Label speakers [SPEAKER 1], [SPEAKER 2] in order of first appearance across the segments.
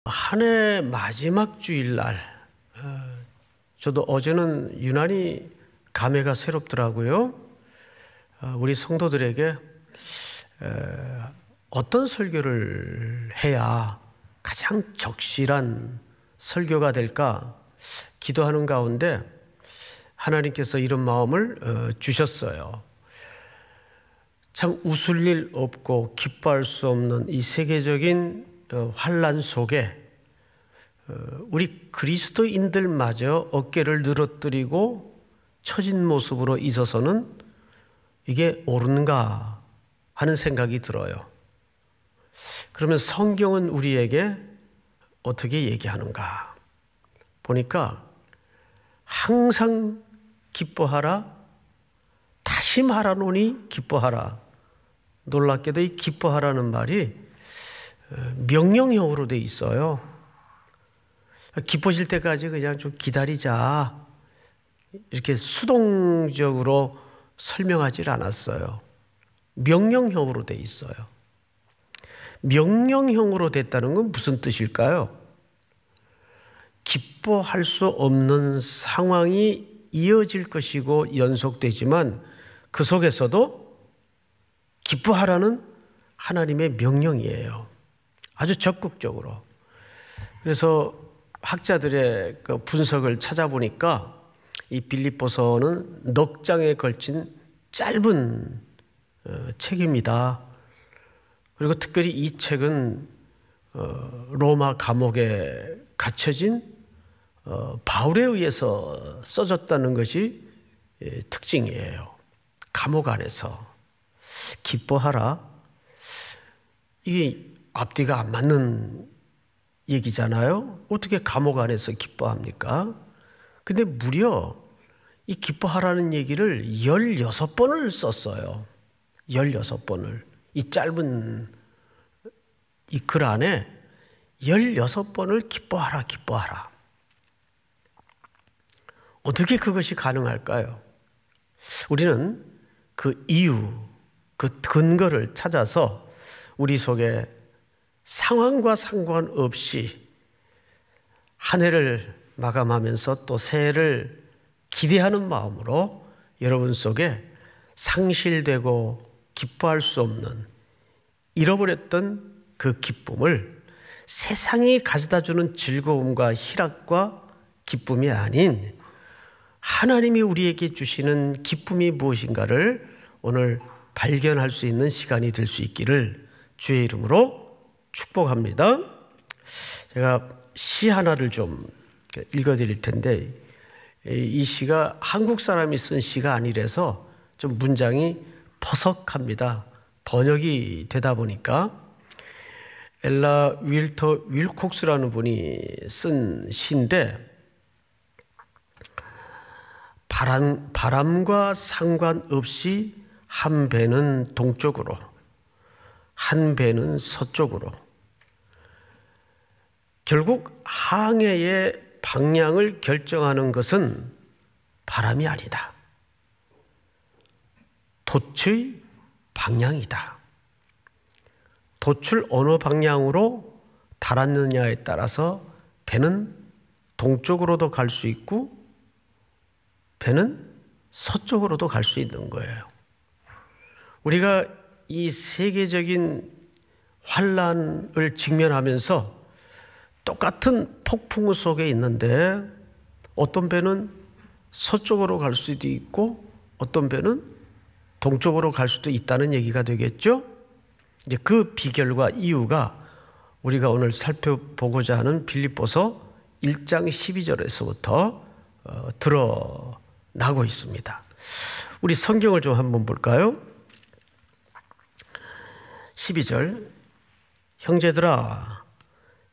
[SPEAKER 1] 한 해 마지막 주일날, 저도 어제는 유난히 감회가 새롭더라고요. 우리 성도들에게 어떤 설교를 해야 가장 적실한 설교가 될까 기도하는 가운데 하나님께서 이런 마음을 주셨어요. 참 웃을 일 없고 기뻐할 수 없는 이 세계적인 환난 속에 우리 그리스도인들마저 어깨를 늘어뜨리고 처진 모습으로 있어서는 이게 옳은가 하는 생각이 들어요. 그러면 성경은 우리에게 어떻게 얘기하는가 보니까 항상 기뻐하라, 다시 말하노니 기뻐하라. 놀랍게도 이 기뻐하라는 말이 명령형으로 돼 있어요. 기뻐질 때까지 그냥 좀 기다리자 이렇게 수동적으로 설명하지 않았어요. 명령형으로 돼 있어요. 명령형으로 됐다는 건 무슨 뜻일까요? 기뻐할 수 없는 상황이 이어질 것이고 연속되지만 그 속에서도 기뻐하라는 하나님의 명령이에요. 아주 적극적으로. 그래서 학자들의 그 분석을 찾아보니까 이 빌립보서는 넉 장에 걸친 짧은 책입니다. 그리고 특별히 이 책은 로마 감옥에 갇혀진 바울에 의해서 써졌다는 것이 특징이에요. 감옥 안에서 기뻐하라. 이게 앞뒤가 안 맞는 얘기잖아요. 어떻게 감옥 안에서 기뻐합니까? 근데 무려 이 기뻐하라는 얘기를 16번을 썼어요. 16번을. 이 짧은 이 글 안에 16번을 기뻐하라, 기뻐하라. 어떻게 그것이 가능할까요? 우리는 그 이유, 그 근거를 찾아서 우리 속에 상황과 상관없이 한 해를 마감하면서 또 새해를 기대하는 마음으로 여러분 속에 상실되고 기뻐할 수 없는 잃어버렸던 그 기쁨을 세상이 가져다주는 즐거움과 희락과 기쁨이 아닌 하나님이 우리에게 주시는 기쁨이 무엇인가를 오늘 발견할 수 있는 시간이 될 수 있기를 주의 이름으로 축복합니다. 제가 시 하나를 좀 읽어드릴 텐데 이 시가 한국 사람이 쓴 시가 아니라서 좀 문장이 퍼석합니다. 번역이 되다 보니까 엘라 윌터 윌콕스라는 분이 쓴 시인데 바람과 상관없이 한 배는 동쪽으로 한 배는 서쪽으로 결국 항해의 방향을 결정하는 것은 바람이 아니다. 돛의 방향이다. 돛을 어느 방향으로 달았느냐에 따라서 배는 동쪽으로도 갈 수 있고 배는 서쪽으로도 갈 수 있는 거예요. 우리가 이 세계적인 환란을 직면하면서 똑같은 폭풍 속에 있는데 어떤 배는 서쪽으로 갈 수도 있고 어떤 배는 동쪽으로 갈 수도 있다는 얘기가 되겠죠. 이제 그 비결과 이유가 우리가 오늘 살펴보고자 하는 빌립보서 1장 12절에서부터 드러나고 있습니다. 우리 성경을 좀 한번 볼까요? 12절 형제들아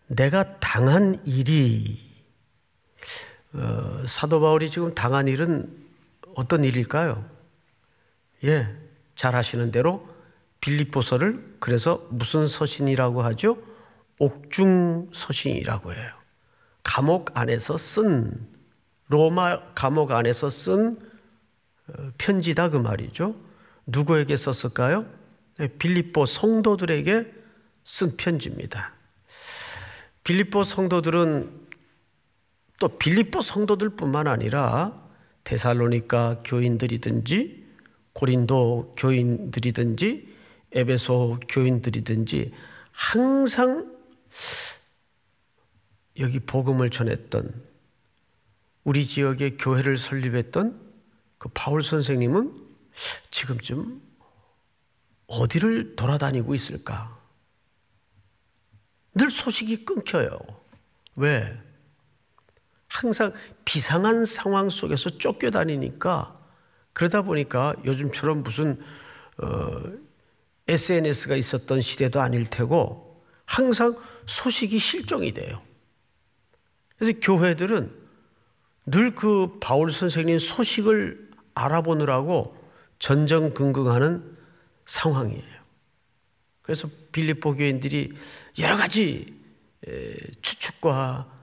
[SPEAKER 1] 내가 당한 일이 사도 바울이 지금 당한 일은 어떤 일일까요? 잘 아시는 대로 빌립보서를 그래서 무슨 서신이라고 하죠? 옥중 서신이라고 해요. 감옥 안에서 쓴 로마 감옥 안에서 쓴 편지다 그 말이죠. 누구에게 썼을까요? 빌립보 성도들에게 쓴 편지입니다. 빌립보 성도들은 또 빌립보 성도들뿐만 아니라 데살로니가 교인들이든지 고린도 교인들이든지 에베소 교인들이든지 항상 여기 복음을 전했던, 우리 지역에 교회를 설립했던 그 바울 선생님은 지금쯤 어디를 돌아다니고 있을까? 늘 소식이 끊겨요. 왜? 항상 비상한 상황 속에서 쫓겨다니니까, 그러다 보니까 요즘처럼 무슨 SNS가 있었던 시대도 아닐 테고 항상 소식이 실종이 돼요. 그래서 교회들은 늘 그 바울 선생님 소식을 알아보느라고 전전긍긍하는 상황이에요. 그래서 빌립보 교인들이 여러 가지 추측과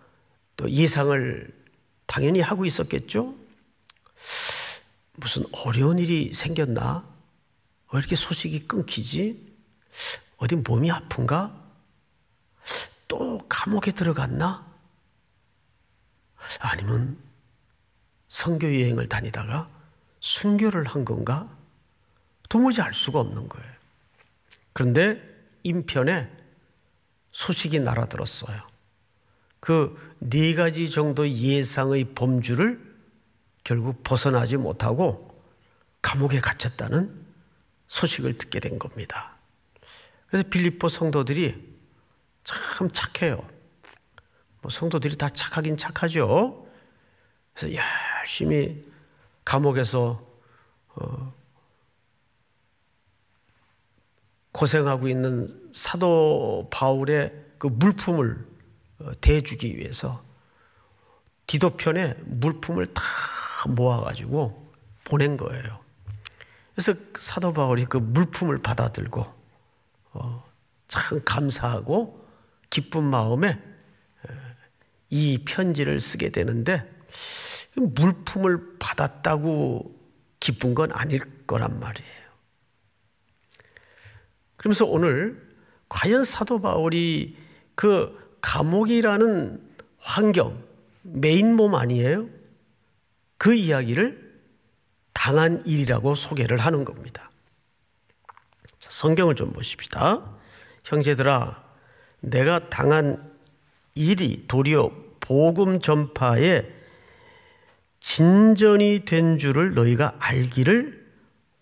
[SPEAKER 1] 또 예상을 당연히 하고 있었겠죠. 무슨 어려운 일이 생겼나? 왜 이렇게 소식이 끊기지? 어디 몸이 아픈가? 또 감옥에 들어갔나? 아니면 선교 여행을 다니다가 순교를 한 건가? 도무지 알 수가 없는 거예요. 그런데 인편에 소식이 날아들었어요. 그 4가지 정도 예상의 범주를 결국 벗어나지 못하고 감옥에 갇혔다는 소식을 듣게 된 겁니다. 그래서 빌립보 성도들이 참 착해요. 성도들이 다 착하긴 착하죠. 그래서 열심히 감옥에서 고생하고 있는 사도 바울의 그 물품을 대주기 위해서 디도편에 물품을 다 모아가지고 보낸 거예요. 그래서 사도 바울이 그 물품을 받아들고 참 감사하고 기쁜 마음에 이 편지를 쓰게 되는데, 물품을 받았다고 기쁜 건 아닐 거란 말이에요. 그러면서 오늘 과연 사도 바울이 그 감옥이라는 환경, 메인 몸 아니에요? 그 이야기를 당한 일이라고 소개를 하는 겁니다. 성경을 좀 보십시다. 형제들아, 내가 당한 일이 도리어 복음 전파에 진전이 된 줄을 너희가 알기를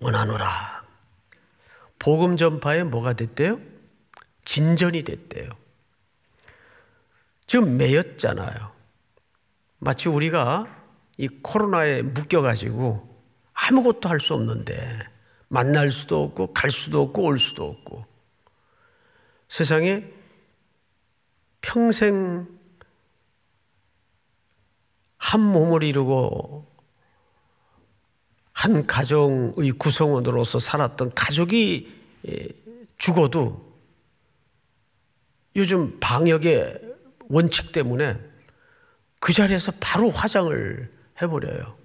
[SPEAKER 1] 원하노라. 복음 전파에 뭐가 됐대요? 진전이 됐대요. 지금 매였잖아요. 마치 우리가 이 코로나에 묶여가지고 아무것도 할 수 없는데, 만날 수도 없고 갈 수도 없고 올 수도 없고, 세상에 평생 한 몸을 이루고 한 가정의 구성원으로서 살았던 가족이 죽어도 요즘 방역의 원칙 때문에 그 자리에서 바로 화장을 해버려요.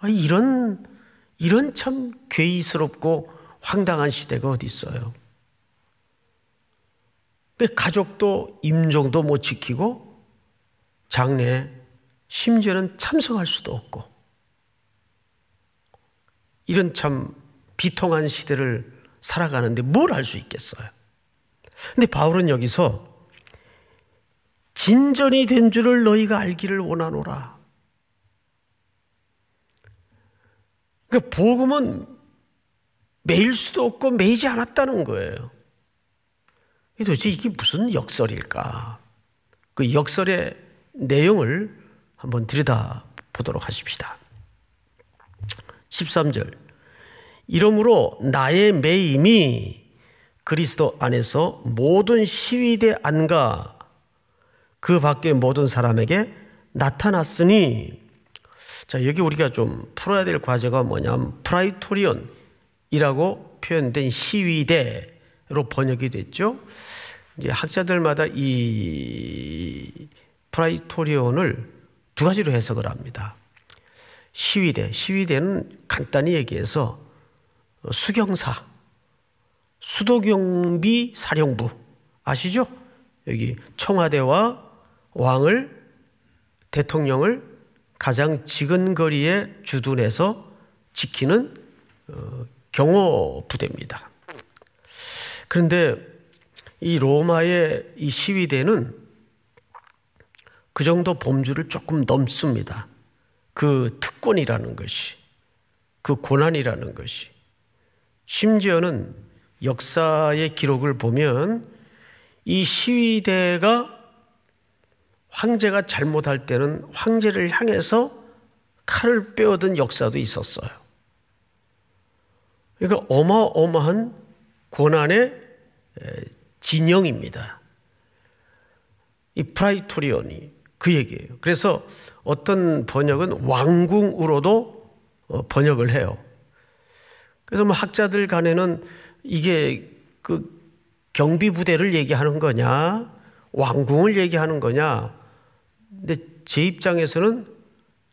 [SPEAKER 1] 이런 참 괴이스럽고 황당한 시대가 어디 있어요. 가족도 임종도 못 지키고 장례 심지어는 참석할 수도 없고, 이런 참 비통한 시대를 살아가는데 뭘 할 수 있겠어요. 근데 바울은 여기서 진전이 된 줄을 너희가 알기를 원하노라. 그러니까 복음은 매일 수도 없고 매이지 않았다는 거예요. 도대체 이게 무슨 역설일까? 그 역설의 내용을 한번 들여다보도록 하십시다. 13절. 이러므로 나의 매임이 그리스도 안에서 모든 시위대 안과 그 밖의 모든 사람에게 나타났으니, 자, 여기 우리가 좀 풀어야 될 과제가 뭐냐면 프라이토리온이라고 표현된 시위대로 번역이 됐죠. 이제 학자들마다 이 프라이토리온을 2가지로 해석을 합니다. 시위대는 간단히 얘기해서 수경사, 수도경비 사령부 아시죠? 여기 청와대와 왕을, 대통령을 가장 지근거리에 주둔해서 지키는 경호 부대입니다. 그런데 이 로마의 이 시위대는 그 정도 범주를 조금 넘습니다. 그 특권이라는 것이, 그 고난이라는 것이. 심지어는 역사의 기록을 보면 이 시위대가 황제가 잘못할 때는 황제를 향해서 칼을 빼어든 역사도 있었어요. 그러니까 어마어마한 고난의 진영입니다. 이 프라이토리온이 그 얘기예요. 그래서 어떤 번역은 왕궁으로도 번역을 해요. 그래서 뭐 학자들 간에는 이게 그 경비부대를 얘기하는 거냐, 왕궁을 얘기하는 거냐. 근데 제 입장에서는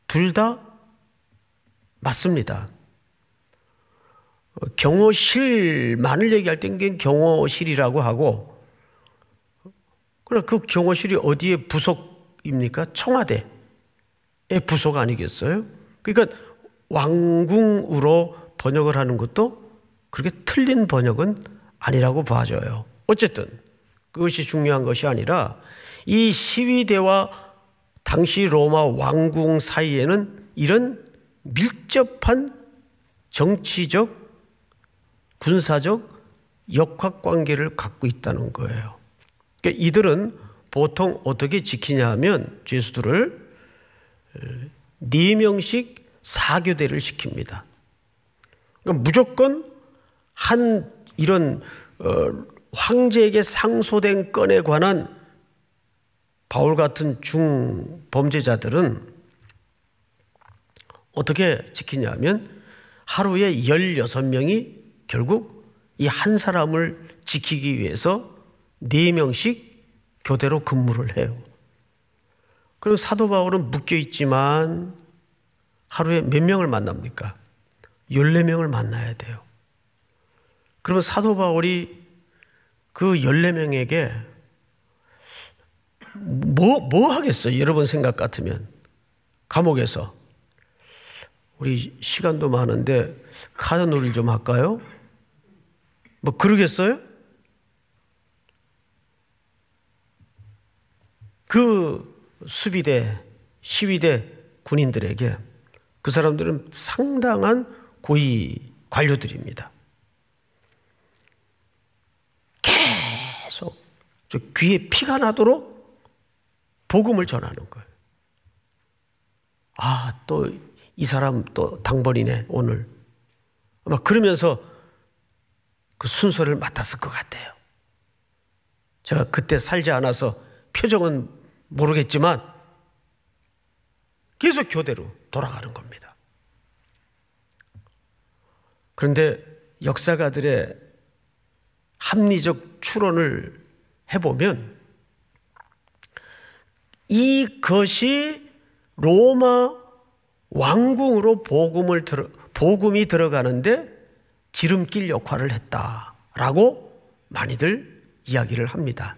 [SPEAKER 1] 둘 다 맞습니다. 경호실만을 얘기할 땐 경호실이라고 하고, 그러나 그 경호실이 어디에 부속입니까? 청와대의 부속 아니겠어요? 그러니까 왕궁으로 번역을 하는 것도 그렇게 틀린 번역은 아니라고 봐져요. 어쨌든 그것이 중요한 것이 아니라 이 시위대와 당시 로마 왕궁 사이에는 이런 밀접한 정치적, 군사적 역학관계를 갖고 있다는 거예요. 그러니까 이들은 보통 어떻게 지키냐 하면 죄수들을 4명씩 4교대를 시킵니다. 그러니까 무조건 한 이런 황제에게 상소된 건에 관한 바울 같은 중범죄자들은 어떻게 지키냐면 하루에 16명이 결국 이 한 사람을 지키기 위해서 4명씩 교대로 근무를 해요. 그럼 사도 바울은 묶여 있지만 하루에 몇 명을 만납니까? 14명을 만나야 돼요. 그러면 사도 바울이 그 14명에게 뭐 하겠어요? 여러분 생각 같으면. 감옥에서. 우리 시간도 많은데 카드 놀이 좀 할까요? 뭐 그러겠어요? 그 수비대, 시위대 군인들에게 그 사람들은 상당한 고위 관료들입니다. 계속 저 귀에 피가 나도록 복음을 전하는 거예요. 아, 또 이 사람 또 당벌이네 오늘. 막 그러면서 그 순서를 맡았을 것 같아요. 제가 그때 살지 않아서 표정은 모르겠지만 계속 교대로 돌아가는 겁니다. 그런데 역사가들의 합리적 추론을 해보면 이것이 로마 왕궁으로 복음이 들어가는데 지름길 역할을 했다라고 많이들 이야기를 합니다.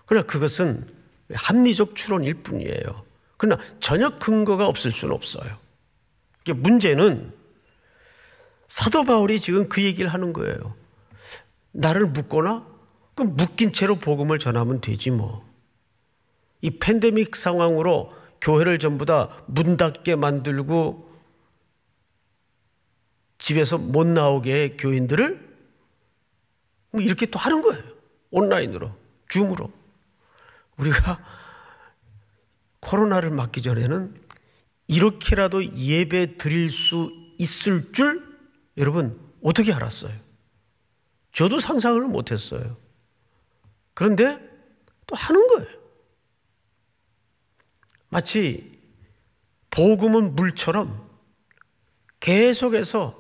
[SPEAKER 1] 그러나 그것은 합리적 추론일 뿐이에요. 그러나 전혀 근거가 없을 수는 없어요. 문제는 사도 바울이 지금 그 얘기를 하는 거예요. 나를 묶거나 그럼 묶인 채로 복음을 전하면 되지 뭐. 이 팬데믹 상황으로 교회를 전부 다 문 닫게 만들고 집에서 못 나오게 해 교인들을 뭐 이렇게 또 하는 거예요. 온라인으로, 줌으로. 우리가 코로나를 맞기 전에는 이렇게라도 예배 드릴 수 있을 줄 여러분 어떻게 알았어요? 저도 상상을 못했어요. 그런데 또 하는 거예요. 마치 복음은 물처럼 계속해서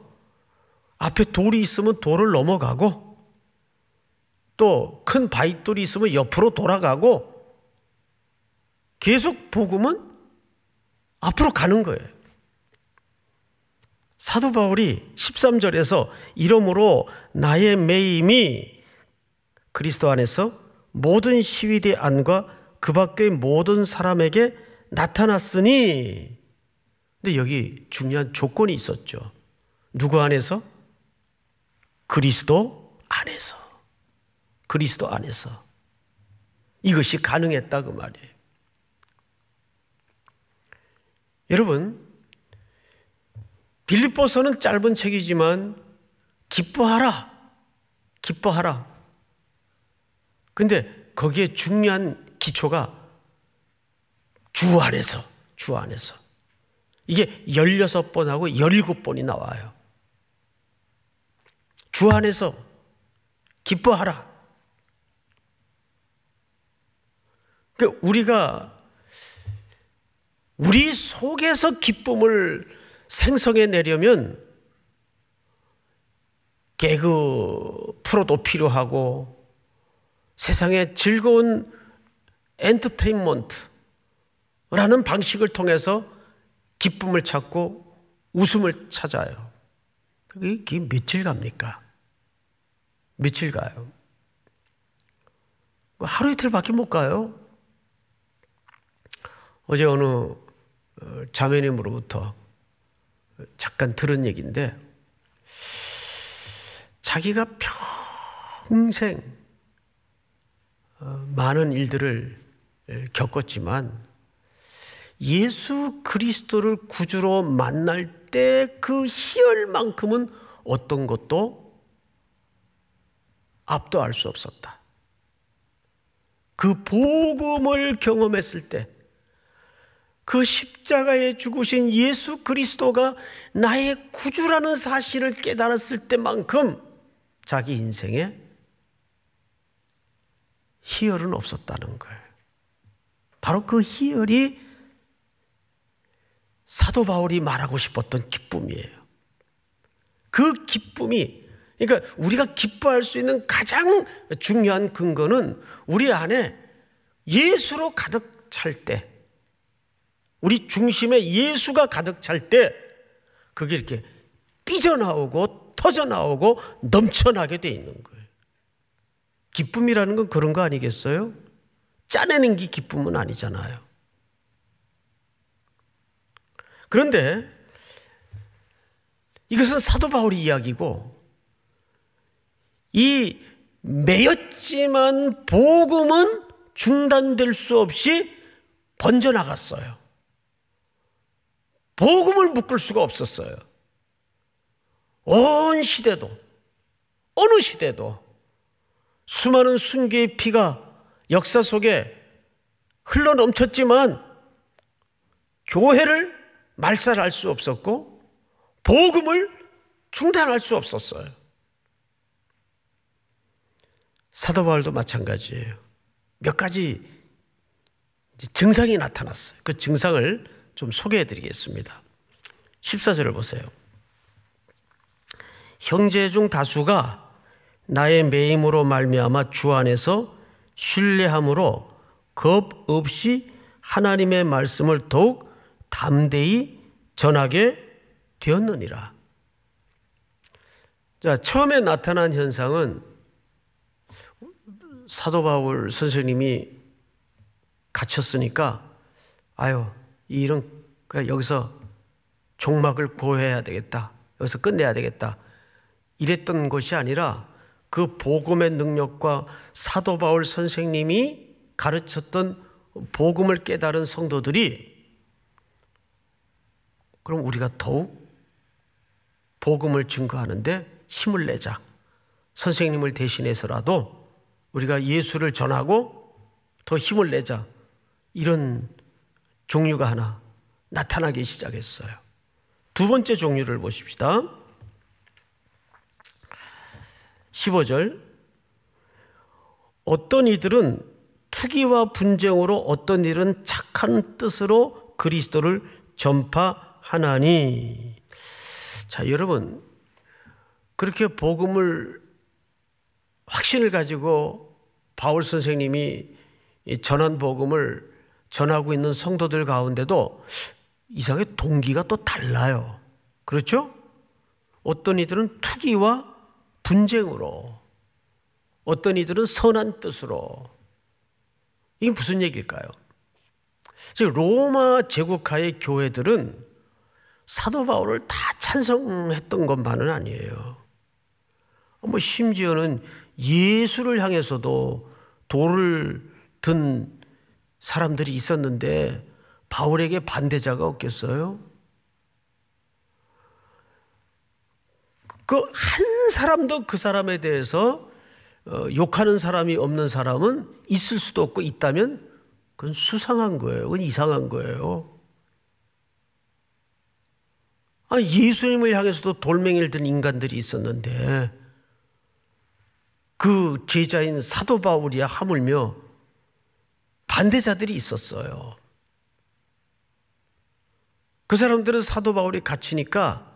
[SPEAKER 1] 앞에 돌이 있으면 돌을 넘어가고 또 큰 바위돌이 있으면 옆으로 돌아가고 계속 복음은 앞으로 가는 거예요. 사도 바울이 13절에서 이러므로 나의 매임이 그리스도 안에서 모든 시위대 안과 그 밖의 모든 사람에게 나타났으니. 근데 여기 중요한 조건이 있었죠. 누구 안에서? 그리스도 안에서. 그리스도 안에서. 이것이 가능했다 그 말이에요. 여러분, 빌립보서는 짧은 책이지만 기뻐하라. 기뻐하라. 근데 거기에 중요한 기초가 주 안에서, 주 안에서. 이게 16번하고 17번이 나와요. 주 안에서 기뻐하라. 그러니까 우리가 우리 속에서 기쁨을 생성해 내려면 개그 프로도 필요하고 세상의 즐거운 엔터테인먼트라는 방식을 통해서 기쁨을 찾고 웃음을 찾아요. 그게 며칠 갑니까? 며칠 가요? 하루 이틀밖에 못 가요. 어제 어느 자매님으로부터 잠깐 들은 얘기인데, 자기가 평생 많은 일들을 겪었지만 예수 그리스도를 구주로 만날 때 그 희열만큼은 어떤 것도 압도할 수 없었다. 그 복음을 경험했을 때, 그 십자가에 죽으신 예수 그리스도가 나의 구주라는 사실을 깨달았을 때만큼 자기 인생에 희열은 없었다는 거예요. 바로 그 희열이 사도 바울이 말하고 싶었던 기쁨이에요. 그 기쁨이, 그러니까 우리가 기뻐할 수 있는 가장 중요한 근거는 우리 안에 예수로 가득 찰 때, 우리 중심에 예수가 가득 찰 때 그게 이렇게 삐져나오고 터져나오고 넘쳐나게 돼 있는 거예요. 기쁨이라는 건 그런 거 아니겠어요? 짜내는 게 기쁨은 아니잖아요. 그런데 이것은 사도 바울의 이야기고, 이 매였지만 복음은 중단될 수 없이 번져나갔어요. 복음을 묶을 수가 없었어요. 온 시대도, 어느 시대도 수많은 순교의 피가 역사 속에 흘러넘쳤지만 교회를 말살할 수 없었고 복음을 중단할 수 없었어요. 사도 바울도 마찬가지예요. 몇 가지 증상이 나타났어요. 그 증상을 좀 소개해 드리겠습니다. 14절을 보세요. 형제 중 다수가 나의 매임으로 말미암아 주 안에서 신뢰함으로 겁 없이 하나님의 말씀을 더욱 담대히 전하게 되었느니라. 자, 처음에 나타난 현상은 사도 바울 선생님이 갇혔으니까 이 일은 그냥 여기서 종막을 고해야 되겠다, 여기서 끝내야 되겠다, 이랬던 것이 아니라 그 복음의 능력과 사도 바울 선생님이 가르쳤던 복음을 깨달은 성도들이, 그럼 우리가 더욱 복음을 증거하는데 힘을 내자, 선생님을 대신해서라도 우리가 예수를 전하고 더 힘을 내자, 이런 종류가 하나 나타나기 시작했어요. 두 번째 종류를 보십시다. 15절. 어떤 이들은 투기와 분쟁으로, 어떤 일은 착한 뜻으로 그리스도를 전파하나니. 자, 여러분, 그렇게 복음을, 확신을 가지고 바울 선생님이 전한 복음을 전하고 있는 성도들 가운데도 이상하게 동기가 또 달라요. 그렇죠? 어떤 이들은 투기와 분쟁으로, 어떤 이들은 선한 뜻으로, 이게 무슨 얘기일까요? 즉 로마 제국하의 교회들은 사도 바울을 다 찬성했던 것만은 아니에요. 심지어는 예수를 향해서도 돌을 든 사람들이 있었는데 바울에게 반대자가 없겠어요? 그 한 사람도 그 사람에 대해서 욕하는 사람이 없는 사람은 있을 수도 없고 있다면 그건 수상한 거예요. 그건 이상한 거예요. 예수님을 향해서도 돌멩이를 든 인간들이 있었는데 그 제자인 사도 바울이야 하물며 반대자들이 있었어요. 그 사람들은 사도 바울이 갇히니까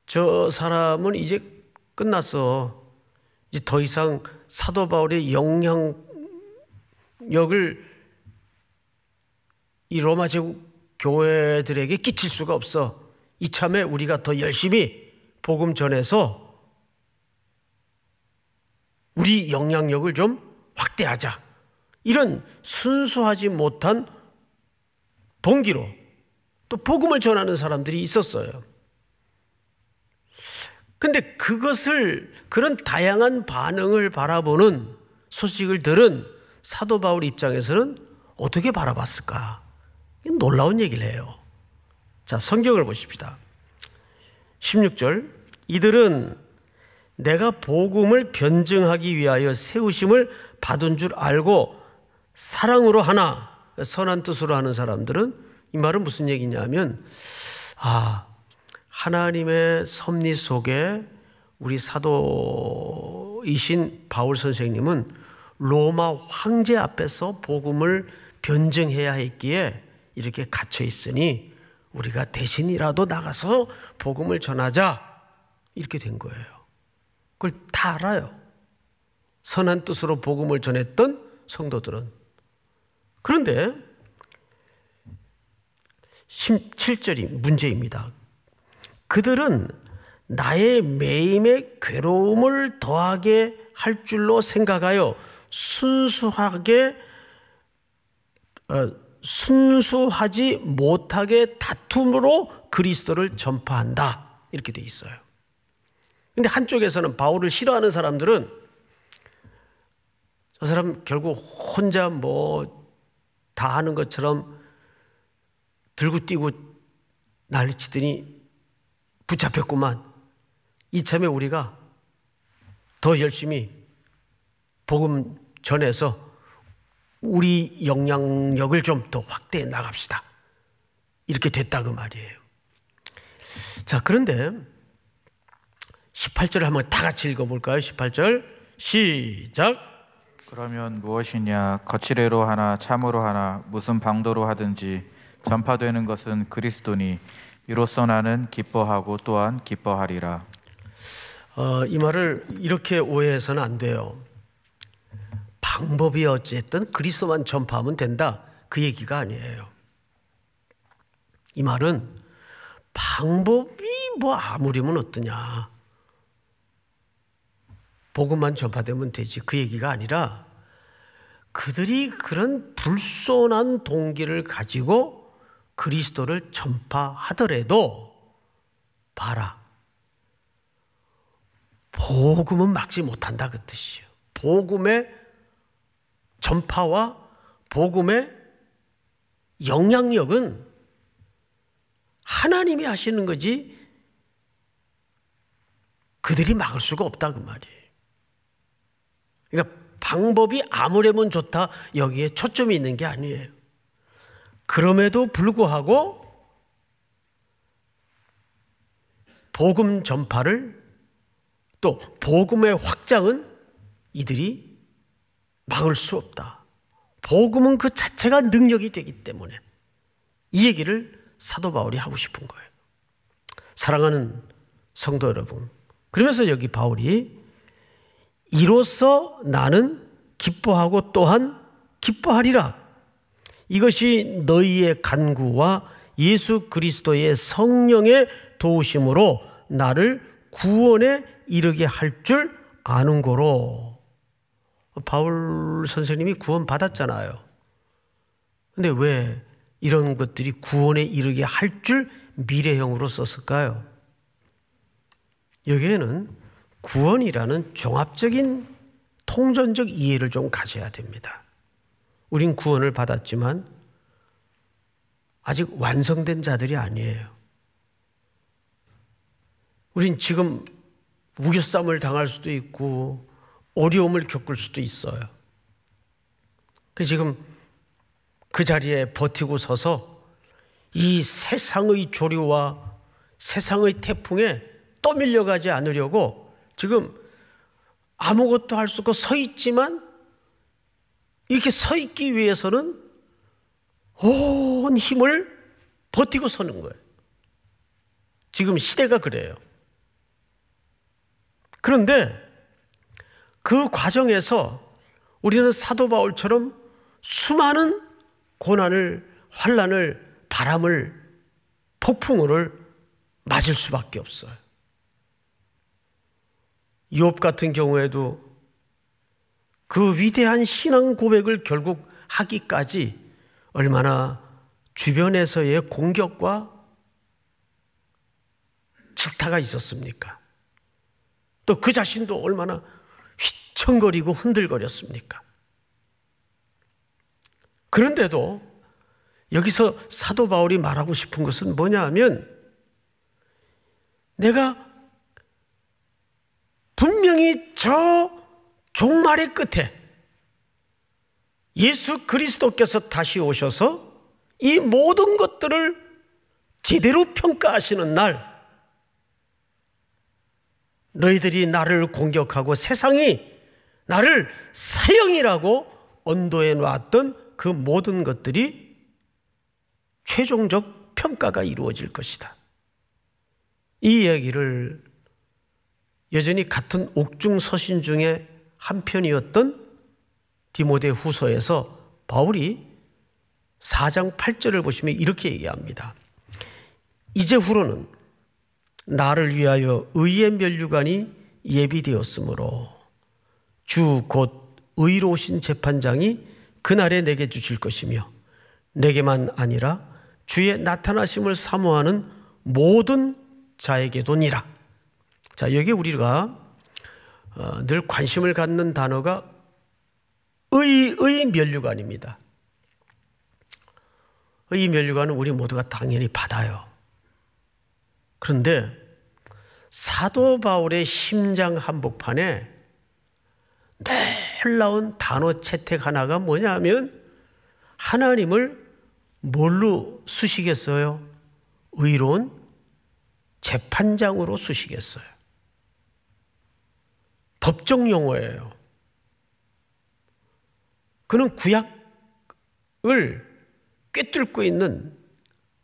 [SPEAKER 1] 저 사람은 이제 끝났어. 이제 더 이상 사도 바울의 영향력을 이 로마 제국 교회들에게 끼칠 수가 없어. 이참에 우리가 더 열심히 복음 전해서 우리 영향력을 좀 확대하자. 이런 순수하지 못한 동기로 또 복음을 전하는 사람들이 있었어요. 근데 그런 다양한 반응을 바라보는 소식을 들은 사도 바울 입장에서는 어떻게 바라봤을까? 놀라운 얘기를 해요. 자, 성경을 보십시다. 16절, 이들은 내가 복음을 변증하기 위하여 세우심을 받은 줄 알고 사랑으로 하나, 선한 뜻으로 하는 사람들은 이 말은 무슨 얘기냐면 하나님의 섭리 속에 우리 사도이신 바울 선생님은 로마 황제 앞에서 복음을 변증해야 했기에 이렇게 갇혀 있으니 우리가 대신이라도 나가서 복음을 전하자, 이렇게 된 거예요. 그걸 다 알아요. 선한 뜻으로 복음을 전했던 성도들은. 그런데 17절이 문제입니다. 그들은 나의 매임에 괴로움을 더하게 할 줄로 생각하여 순수하지 못하게 다툼으로 그리스도를 전파한다, 이렇게 돼 있어요. 근데 한쪽에서는 바울을 싫어하는 사람들은 저 사람 결국 혼자 다 하는 것처럼 들고 뛰고 난리치더니 붙잡혔구만. 이참에 우리가 더 열심히 복음 전해서 우리 영향력을 좀 더 확대해 나갑시다. 이렇게 됐다 그 말이에요. 자, 그런데 18절을 한번 다 같이 읽어볼까요? 18절 시작.
[SPEAKER 2] 그러면 무엇이냐? 거칠애로 하나 참으로 하나 무슨 방도로 하든지 전파되는 것은 그리스도니 이로써 나는 기뻐하고 또한 기뻐하리라.
[SPEAKER 1] 이 말을 이렇게 오해해서는 안 돼요. 방법이 어쨌든 그리스도만 전파하면 된다, 그 얘기가 아니에요. 이 말은 방법이 아무리면 어떠냐, 복음만 전파되면 되지, 그 얘기가 아니라 그들이 그런 불손한 동기를 가지고 그리스도를 전파하더라도 봐라, 복음은 막지 못한다, 그 뜻이에요. 복음의 전파와 복음의 영향력은 하나님이 하시는 거지 그들이 막을 수가 없다, 그 말이에요. 그러니까 방법이 아무래면 좋다, 여기에 초점이 있는 게 아니에요. 그럼에도 불구하고 복음 전파를, 또 복음의 확장은 이들이 막을 수 없다. 복음은 그 자체가 능력이 되기 때문에, 이 얘기를 사도 바울이 하고 싶은 거예요. 사랑하는 성도 여러분, 그러면서 여기 바울이 이로써 나는 기뻐하고 또한 기뻐하리라. 이것이 너희의 간구와 예수 그리스도의 성령의 도우심으로 나를 구원에 이르게 할 줄 아는 거로. 바울 선생님이 구원 받았잖아요. 근데 왜 이런 것들이 구원에 이르게 할 줄 미래형으로 썼을까요? 여기에는 구원이라는 종합적인 통전적 이해를 좀 가져야 됩니다. 우린 구원을 받았지만 아직 완성된 자들이 아니에요. 우린 지금 우겨쌈을 당할 수도 있고 어려움을 겪을 수도 있어요. 그래서 지금 그 자리에 버티고 서서 이 세상의 조류와 세상의 태풍에 떠밀려가지 않으려고 지금 아무것도 할 수 없고 서 있지만 이렇게 서 있기 위해서는 온 힘을 버티고 서는 거예요. 지금 시대가 그래요. 그런데 그 과정에서 우리는 사도 바울처럼 수많은 고난을, 환난을, 바람을, 폭풍우를 맞을 수밖에 없어요. 욥 같은 경우에도 그 위대한 신앙 고백을 결국 하기까지 얼마나 주변에서의 공격과 질타가 있었습니까? 또 그 자신도 얼마나 휘청거리고 흔들거렸습니까? 그런데도 여기서 사도 바울이 말하고 싶은 것은 뭐냐 하면 내가 분명히 저 종말의 끝에 예수 그리스도께서 다시 오셔서 이 모든 것들을 제대로 평가하시는 날 너희들이 나를 공격하고 세상이 나를 사형이라고 언도해 놨던 그 모든 것들이 최종적 평가가 이루어질 것이다. 이 이야기를 여전히 같은 옥중 서신 중에 한 편이었던 디모데 후서에서 바울이 4장 8절을 보시면 이렇게 얘기합니다. 이제후로는 나를 위하여 의의 면류관이 예비되었으므로 주 곧 의로우신 재판장이 그날에 내게 주실 것이며 내게만 아니라 주의 나타나심을 사모하는 모든 자에게도니라. 자, 여기 우리가 늘 관심을 갖는 단어가 의의 면류관입니다. 의 면류관은 우리 모두가 당연히 받아요. 그런데 사도 바울의 심장 한복판에 놀라운 단어 채택 하나가 뭐냐 하면 하나님을 뭘로 쓰시겠어요? 의로운 재판장으로 쓰시겠어요. 법정 용어예요. 그는 구약을 꿰뚫고 있는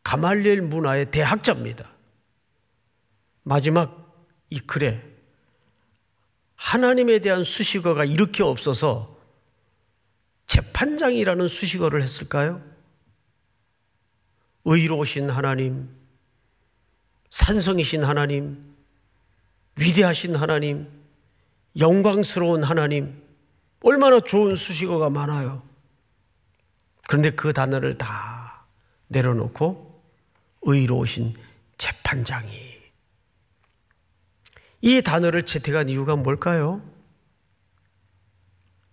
[SPEAKER 1] 가말리엘 문화의 대학자입니다. 마지막 이 글에 하나님에 대한 수식어가 이렇게 없어서 재판장이라는 수식어를 했을까요? 의로우신 하나님, 산성이신 하나님, 위대하신 하나님, 영광스러운 하나님, 얼마나 좋은 수식어가 많아요. 그런데 그 단어를 다 내려놓고 의로우신 재판장이, 이 단어를 채택한 이유가 뭘까요?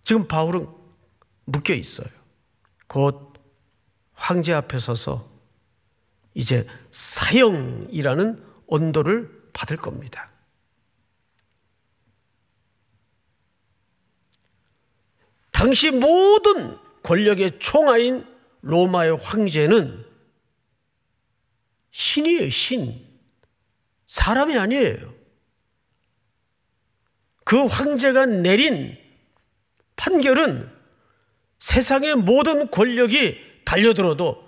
[SPEAKER 1] 지금 바울은 묶여 있어요. 곧 황제 앞에 서서 이제 사형이라는 언도를 받을 겁니다. 당시 모든 권력의 총아인 로마의 황제는 신이에요, 신. 사람이 아니에요. 그 황제가 내린 판결은 세상의 모든 권력이 달려들어도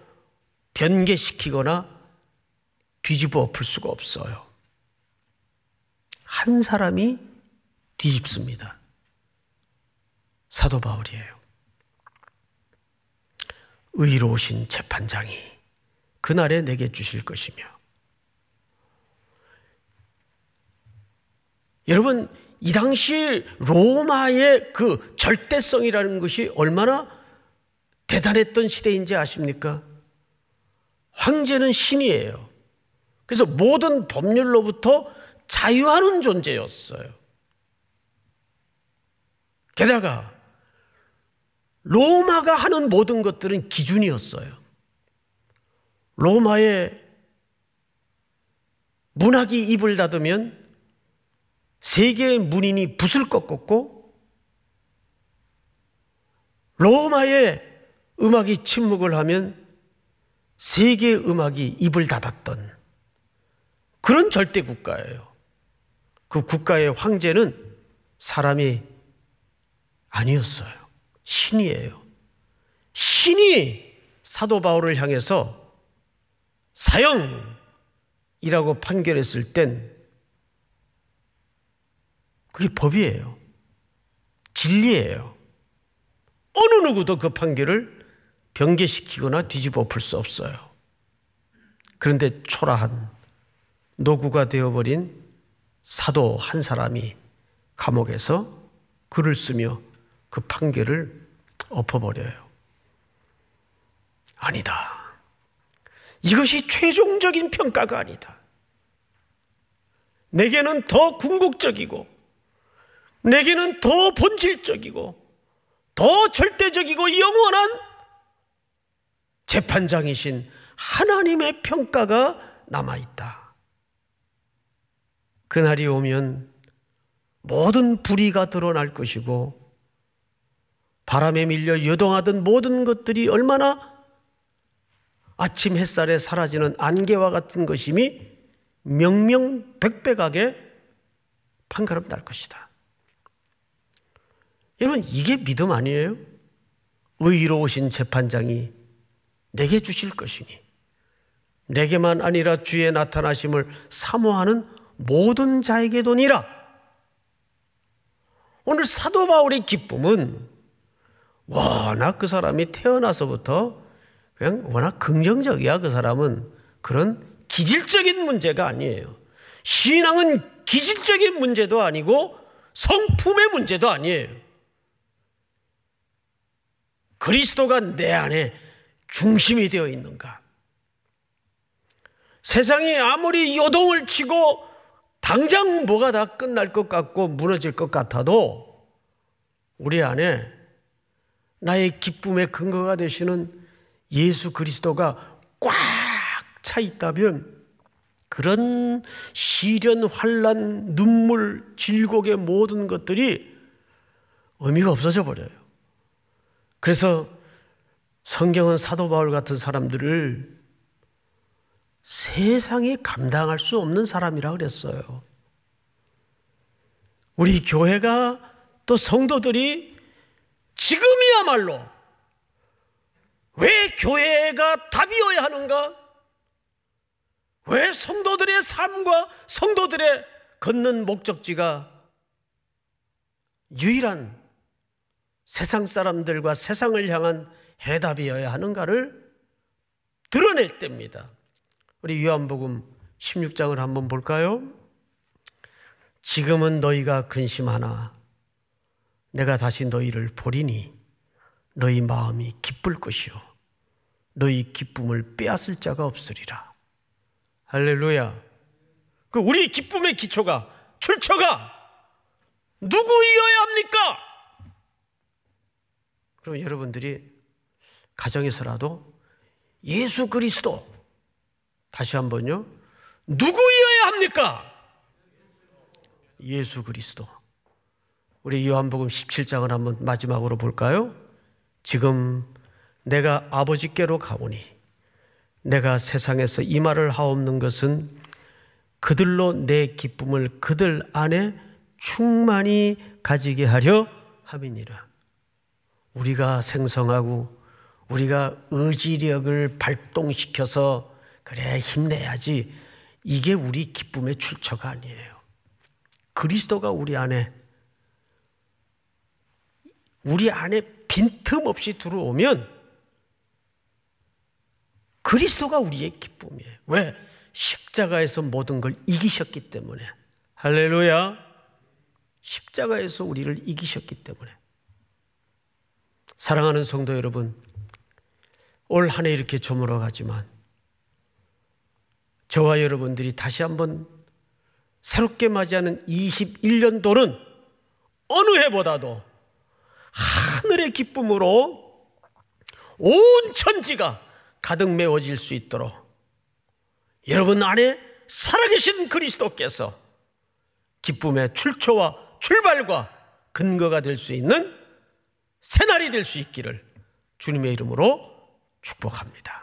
[SPEAKER 1] 변개시키거나 뒤집어 엎을 수가 없어요. 한 사람이 뒤집습니다. 사도 바울이에요. 의로우신 재판장이 그날에 내게 주실 것이며 여러분, 이 당시 로마의 그 절대성이라는 것이 얼마나 대단했던 시대인지 아십니까? 황제는 신이에요. 그래서 모든 법률로부터 자유하는 존재였어요. 게다가 로마가 하는 모든 것들은 기준이었어요. 로마의 문학이 입을 닫으면 세계의 문인이 붓을 꺾었고, 로마의 음악이 침묵을 하면 세계의 음악이 입을 닫았던 그런 절대 국가예요. 그 국가의 황제는 사람이 아니었어요. 신이에요. 신이 사도 바울을 향해서 사형이라고 판결했을 땐 그게 법이에요. 진리예요. 어느 누구도 그 판결을 변개시키거나 뒤집어 엎을 수 없어요. 그런데 초라한 노구가 되어버린 사도 한 사람이 감옥에서 글을 쓰며 그 판결을 엎어버려요. 아니다. 이것이 최종적인 평가가 아니다. 내게는 더 궁극적이고, 내게는 더 본질적이고, 더 절대적이고 영원한 재판장이신 하나님의 평가가 남아있다. 그날이 오면 모든 불의가 드러날 것이고, 바람에 밀려 요동하던 모든 것들이 얼마나 아침 햇살에 사라지는 안개와 같은 것임이 명명백백하게 판가름 날 것이다. 여러분, 이게 믿음 아니에요? 의로우신 재판장이 내게 주실 것이니 내게만 아니라 주의 나타나심을 사모하는 모든 자에게도니라. 오늘 사도 바울의 기쁨은 워낙 그 사람이 태어나서부터 그냥 워낙 긍정적이야. 그 사람은 그런 기질적인 문제가 아니에요. 신앙은 기질적인 문제도 아니고 성품의 문제도 아니에요. 그리스도가 내 안에 중심이 되어 있는가? 세상이 아무리 요동을 치고 당장 뭐가 다 끝날 것 같고 무너질 것 같아도 우리 안에 나의 기쁨의 근거가 되시는 예수 그리스도가 꽉 차 있다면 그런 시련, 환난, 눈물, 질곡의 모든 것들이 의미가 없어져 버려요. 그래서 성경은 사도 바울 같은 사람들을 세상이 감당할 수 없는 사람이라 그랬어요. 우리 교회가 또 성도들이 지금이야말로 왜 교회가 답이어야 하는가? 왜 성도들의 삶과 성도들의 걷는 목적지가 유일한 세상 사람들과 세상을 향한 해답이어야 하는가를 드러낼 때입니다. 우리 요한복음 16장을 한번 볼까요? 지금은 너희가 근심하나 내가 다시 너희를 보리니 너희 마음이 기쁠 것이요 너희 기쁨을 빼앗을 자가 없으리라. 할렐루야. 그 우리 기쁨의 기초가, 출처가 누구이어야 합니까? 그럼 여러분들이 가정에서라도 예수 그리스도, 다시 한번요, 누구이어야 합니까? 예수 그리스도. 우리 요한복음 17장을 한번 마지막으로 볼까요? 지금 내가 아버지께로 가오니 내가 세상에서 이 말을 하옵는 것은 그들로 내 기쁨을 그들 안에 충만히 가지게 하려 함이니라. 우리가 생성하고 우리가 의지력을 발동시켜서 그래 힘내야지, 이게 우리 기쁨의 출처가 아니에요. 그리스도가 우리 안에 빈틈없이 들어오면 그리스도가 우리의 기쁨이에요. 왜? 십자가에서 모든 걸 이기셨기 때문에. 할렐루야. 십자가에서 우리를 이기셨기 때문에. 사랑하는 성도 여러분, 올 한 해 이렇게 저물어가지만 저와 여러분들이 다시 한번 새롭게 맞이하는 21년도는 어느 해보다도 하늘의 기쁨으로 온 천지가 가득 메워질 수 있도록 여러분 안에 살아계신 그리스도께서 기쁨의 출처와 출발과 근거가 될 수 있는 새날이 될 수 있기를 주님의 이름으로 축복합니다.